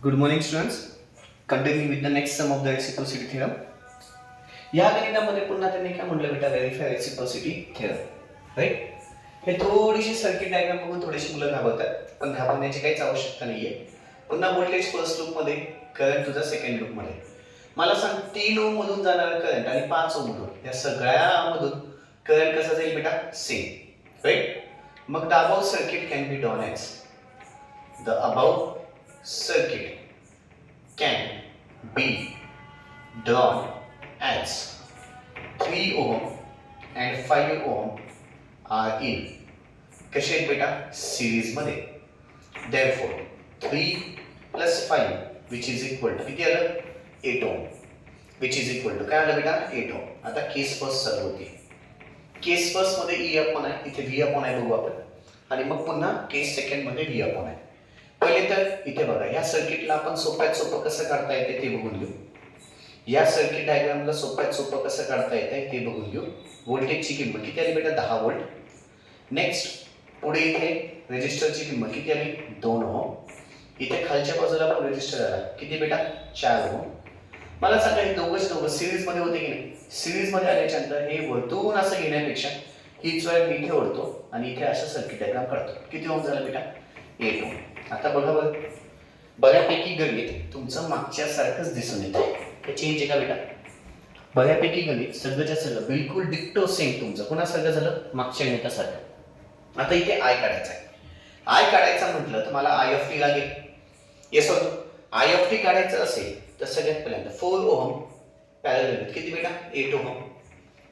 Good morning students. Continuing with the next sum of the reciprocity theorem. या गणितामध्ये पुन्हा त्यांनी काय म्हटलं बेटा व्हेरीफाय रेसिप्रोसिटी थिअरम राईट. हे थोडीशी सर्किट डायग्राम बघून थोडीशी मुलं घाबरतात पण घाबरण्याची काहीच आवश्यकता नाहीये. पुन्हा व्होल्टेज फर्स्ट लूप मध्ये करंट तुझा सेकंड लूप मध्ये. मला सांग 3 ओम मधून जाणारा करंट आणि 5 ओम मधून या सगळ्यामधून करंट कसा जाईल बेटा सेम राईट. मग the above circuit can be done as the above circuit can be drawn as 3 ohm and 5 ohm are in कसे आहेत बेटा सिरीज मध्ये. therefore 3 plus 5 which is equal to किती आलं 8 ohm which is equal to काय आलं बेटा 8 ohm. आता केस फर्स्ट चालू होती. केस फर्स्ट मध्ये E अपॉन आहे, इथे V अपॉन आहे बघू आपण. आणि मग पुन्हा केस सेकंड मध्ये V अपॉन आहे. पहिले तर इथे बघा या सर्किटला आपण सोप्यात सोपं कसं काढता येते ते बघून घेऊ. या सर्किट डायग्रामला सोप्यात सोपं कसं काढता येते ते बघून घेऊ. व्होल्टेजची किंमत किती आली बेटा 10 व्होल्ट. नेक्स्ट पुढे इथे रेजिस्टरची किंमत किती आली 2 ओम. इथे खालच्या बाजूला पण रेजिस्टर आला किती बेटा 4 ओम. मला सांगा हे दोघं सिरीज मध्ये होते की नाही. सिरीज मध्ये आल्याच्या नंतर हे वरतून असं घेण्यापेक्षा हीच वायर मी इथे ओढतो आणि इथे असं सर्किट डायग्राम काढतो. किती ओम झालं बेटा 8 ओम. आता बघा बऱ्यापैकी गणित तुमचं मागच्या सारखंच दिसून येतं. हे चेंज आहे का बेटा. बऱ्यापैकी गणित सगळंच्या सगळं बिलकुल डिक्टो सेम तुमचं कोणासारखं झालं मागच्या गणितासारखं. आता इथे आय काढायचा आहे. आय काढायचा म्हटलं तर मला आय ऑफ टी लागेल. येस होतो. आय ऑफ टी काढायचं असेल तर सगळ्यात पहिल्यांदा 4 ओहम पॅरलल विथ किती बेटा 8 ओहम.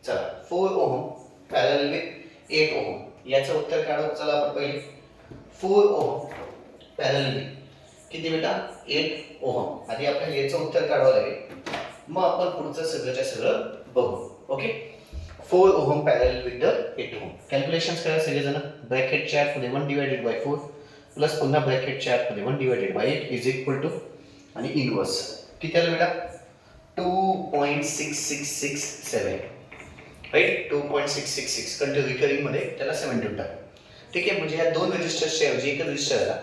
चला 4 ओहम पॅरलल विथ 8 ओहम याचं उत्तर काढू. चला आपण पहिले 4 ओहम पॅरलल किती बेटा 8 ओहम. आधी आपल्याला याचं उत्तर काढावं लागेल मग आपण पुढचं सगळंच्या सगळं बघू. Okay 4 ohm parallel with the 8 ohm. Calculations करा सगळेजण. ब्रॅकेटच्या आतमध्ये 1 डिवायडेड बाय 4 प्लस पुन्हा ब्रॅकेटच्या आतमध्ये 1 divided by 8 is equal to आणि इनवर्स किती आलं बेटा 2.6667 राईट. 2.666 कंटिन्यू रिकरिंग मध्ये त्याला 7 देऊन टाकू. ठीक आहे. म्हणजे या दोन रेजिस्टर्सच्या ऐवजी एक रेजिस्टर आला.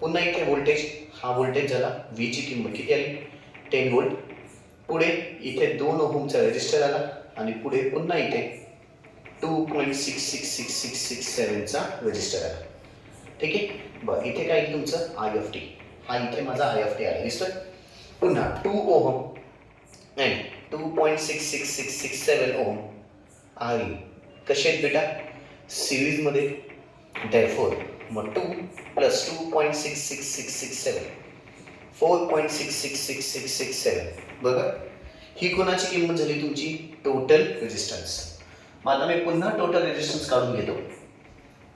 पुन्हा इथे व्होल्टेज हा व्होल्टेज झाला. V ची किंमत किती आली 10 व्होल्ट. पुढे इथे 2 ओहमचा रेजिस्टर आला आणि पुढे पुन्हा इथे 2.666667 चा रेजिस्टर आला. ठीक आहे. बरं इथे काय तुमचं आय ऑफ टी. हा इथे माझा आय ऑफ टी आला दिसतोय. पुन्हा 2 ohm and 2.66667 ohm are in कसे आहेत बेटा सिरीज मध्ये. therefore मग 2 plus 2.66667 4.666667 बघा ही कोणाची किंमत झाली तुमची टोटल रेजिस्टन्स. मग आता मी पुन्हा टोटल रेजिस्टन्स काढून घेतो.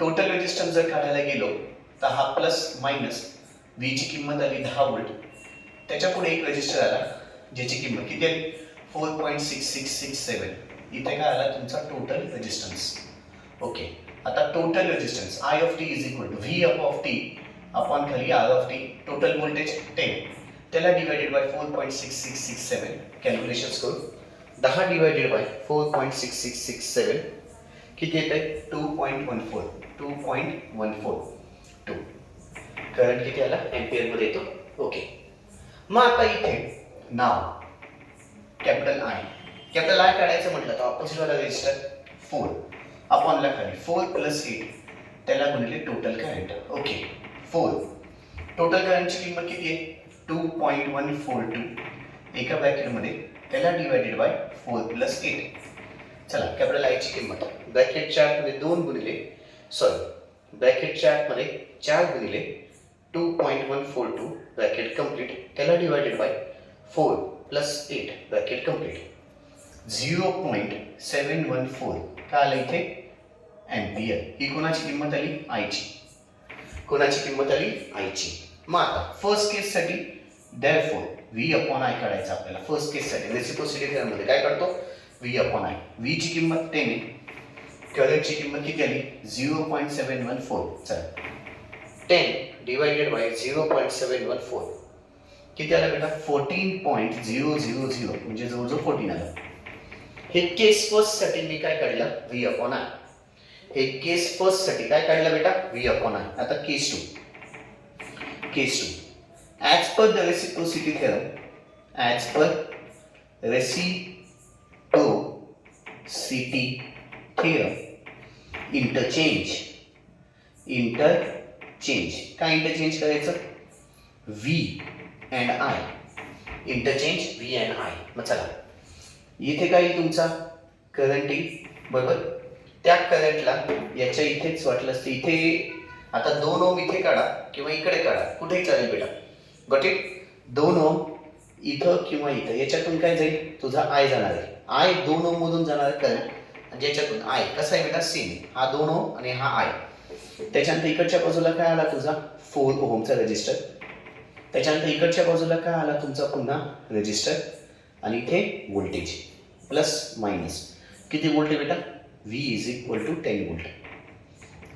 टोटल रेजिस्टन्स जर काढायला गेलो तर हा प्लस मायनस V ची किंमत आली 10 व्होल्ट. त्याच्या पुढे एक रेजिस्टर आला ज्याची किंमत किती आली 4.6667. इथे काय आला तुमचा टोटल रेजिस्टन्स. ओके आता total resistance I of T is equal to V of T upon खाली R of T. Total voltage 10 त्याला डिवायडेड बाय 4.6667 कॅल्क्युलेशन्स करू. 10 डिवायडेड बाय 4.6667 किती येत आहे 2.14 करंट किती आला एम्पियर मध्ये येतो. ओके मग आता इथे नाव कॅपिटल आय काढायचं म्हटलं तर ऑपोजिट वाला रेजिस्टर 4 अपॉन ला खाली 4 प्लस 8 त्याला गुणिले टोटल करंट. ओके 4 टोटल करंटची किंमत किती आहे 2.142 एका ब्रॅकेटमध्ये त्याला डिवायडेड बाय 4 प्लस 8. चला कॅपिटल आय ची किंमत ब्रॅकेटच्या आतमध्ये 2 गुणिले ब्रॅकेटच्या आतमध्ये 4 गुणिले 2.142 ब्रॅकेट कंप्लीट त्याला divided by 4 plus 8 bracket complete 0.714 काय आलं इथे एम्पियर. ही कोणाची किंमत आली आयची. कोणाची किंमत आली आयची. मग आता फर्स्ट केस साठी therefore V अपॉन आय काढायचं आपल्याला. फर्स्ट केस साठी रेसिप्रोसिटी थिअरम मध्ये काय काढतो V अपॉन आय. V ची किंमत 10 आहे. करंटची किंमत किती आली 0.714. चला 10 डिवायडेड बाय 0.714 किती आलं बेटा 14.000 म्हणजे जवळजवळ 14 आलं. हे केस फर्स्ट साठी मी काय काढलं V अपॉन आय. हे केस फर्स्ट साठी काय काढलं बेटा V अपॉन आय. आता केस 2 as per the reciprocity theorem, as per reciprocity theorem, interchange काय इंटरचेंज करायचं? V and I, interchange V and I. मग चला इथे काय येईल तुमचा? करंट येईल, बरोबर. त्या करंटला याच्या इथेच वाटलं असतं, इथे आता 2 ओम इथे काढा किंवा इकडे काढा, कुठेही चालेल बेटा. Got it? 2 ओम इथं किंवा इथं, याच्यातून काय जाईल? तुझा आय जाणार आहे. आय 2 ओम मधून जाणार करंट, आणि ज्याच्यातून आय कसा आहे बेटा? सेम. हा 2 ओम आणि हा आय. त्याच्यानंतर इकडच्या बाजूला काय आला तुझा? 4 ओमचा रेजिस्टर. त्याच्यानंतर इकडच्या बाजूला काय आला तुमचा? पुन्हा रेजिस्टर. आणि इथे व्होल्टेज प्लस मायनस. किती व्होल्ट आहे बेटा? V is equal to 10 volt.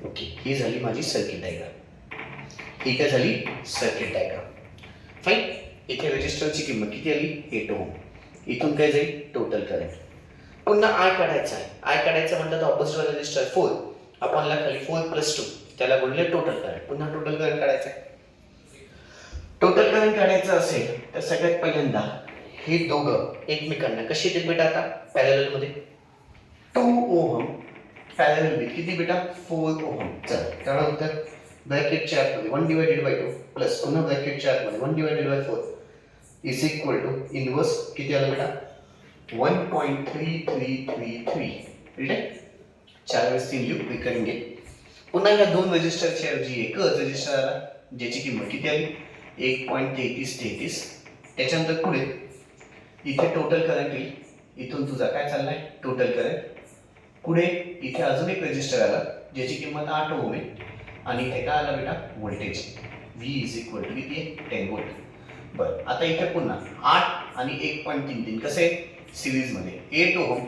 Okay, ही झाली माझी सर्किट डायग्राम. ही काय झाली? Circuit diagram. फाईन. इथे रेजिस्टरची किंमत किती आली? 8 ओम. इथून काय जाईल? Total current. पुन्हा आय काढायचा आहे. आय काढायचं म्हटलं तर ऑपोजिट रेजिस्टर 4 आपणला खाली 4 + 2 त्याला गुणले टोटल करंट. पुन्हा टोटल करंट काढायचं आहे. टोटल करंट काढायचं असेल तर सगळ्यात पहिल्यांदा हे दोघं एकमेकांना कशी येतील बेटा? आता पॅरलल मध्ये 2 ओहम पॅरलल विथ किती बेटा? 4 ओहम. चल त्याला उत्तर ब्रॅकेटच्या आतमध्ये 1/2 प्लस पुन्हा ब्रॅकेटच्या आतमध्ये 1/4 इज इक्वल टू इनवर्स किती आलं बेटा? 1.3333. ठीक आहे. 4 वेळेस 3 लिहू, रिकरिंग आहे. पुन्हा या 2 रेजिस्टरच्या ऐवजी एकच रेजिस्टर आला, ज्याची किंमत किती आली? 1.3333. त्याच्यानंतर पुढे इथे टोटल करंट येईल. इथून तुझा काय चाललाय? Total current. पुढे इथे अजून एक रेजिस्टर आला, ज्याची किंमत 8 ओम आहे. आणि इथे काय आला बेटा? Voltage. V is equal to किती आहे? 10 व्होल्ट. बरं, आता इथे पुन्हा 8 आणि 1.33 कसे? सिरीजमध्ये 8 ओम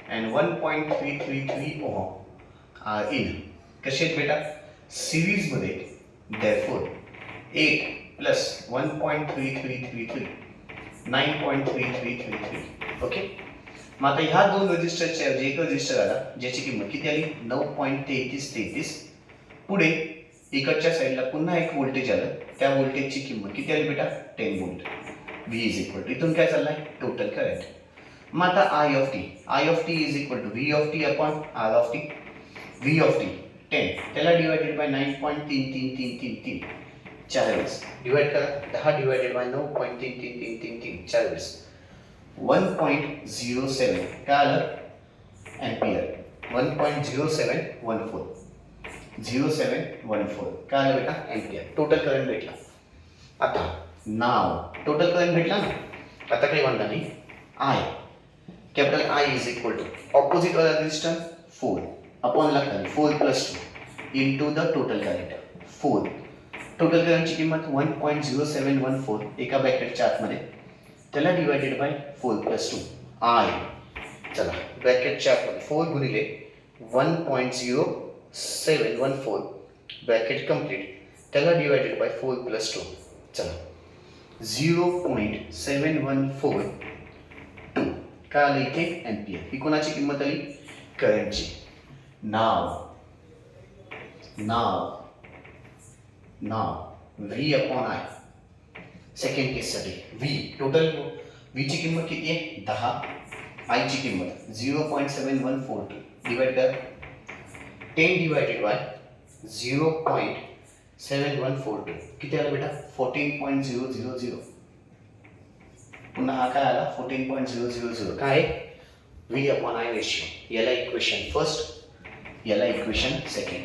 अँड 1.333 ओम आर इन. कसे आहेत बेटा? सिरीजमध्ये. therefore 8 plus 1.3333 9.3333. ओके. मग आता ह्या 2 रेजिस्टरच्या ऐवजी एक रेजिस्टर आला, ज्याची किंमत किती आली? 9.3333. पुढे इकडच्या साईडला पुन्हा एक व्होल्टेज आलं, त्या व्होल्टेजची किंमत किती आली बेटा? 10 volt. V is equal to इथून काय चाललाय? Total current. मग आता I of T is equal to V of T upon R of T. V of T 10 त्याला डिवायडेड बाय 9.3333 4 वेळेस डिवाइड करा. 10 डिवायडेड बाय 9.3333 4 वेळेस 1.07 काय आलं? एम्पियर. 1.0714 काय आलं बेटा? एम्पियर. टोटल करंट भेटला. आता नाव टोटल करंट भेटला ना, आता काही वांधा नाही. I capital I is equal to opposite वाला रेजिस्टर 4 अपॉन लागतात 4 + 2 into the total current 4. Total करंटची किंमत 1.0714 एका ब्रॅकेटच्या आतमध्ये, त्याला डिवायडेड बाय 4 + 2 आय. चला ब्रॅकेटच्या आतमध्ये 4 गुणिले 1.0714 ब्रॅकेट कंप्लीट, त्याला डिवायडेड बाय 4 + 2. चला 0.7142 काय आलं इथे? एम्पियर. ही कोणाची किंमत आली? करंटची. नाव व्ही अपॉन आय. सेकंड केससाठी व्ही टोटल व्हीची किंमत किती आहे? 10. आयची किंमत 0.7142 डिवाइड कर 10 डिवायडेड बाय 0.7142 किती आलं बेटा? 14.000. पुन्हा हा काय आला? 14.000. काय? V upon I ratio. याला इक्वेशन फर्स्ट, याला इक्वेशन सेकंड.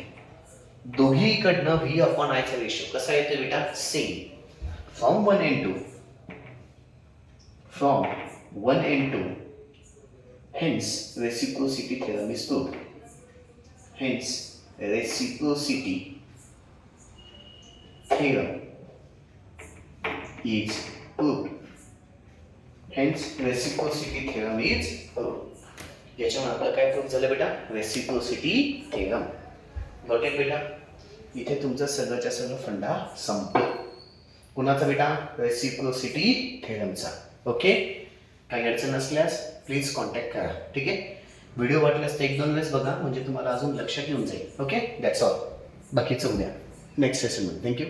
दोघीकडनं व्ही अपॉन आयचा रेशिओ कसा येतो बेटा? Same. From 1 and 2 hence reciprocity theorem is proved. Hence reciprocity theorem is proved. Hence reciprocity theorem is proved. याच्यामुळे आपलं काय प्रूव्ह झालं बेटा? Reciprocity theorem. गॉट इट बेटा? इथे तुमचं सगळंच्या सगळं फंडा संपलं. कुणाचा बेटा? रेसिप्रोसिटी थेरमचा. ओके. काही अडचण असल्यास प्लीज कॉन्टॅक्ट करा. ठीक आहे. व्हिडिओ वाटल्यास तर 1-2 वेळेस बघा, म्हणजे तुम्हाला अजून लक्षात येऊन जाईल. ओके. That's all. बाकीचं उद्या नेक्स्ट सेशनमध्ये. थँक्यू.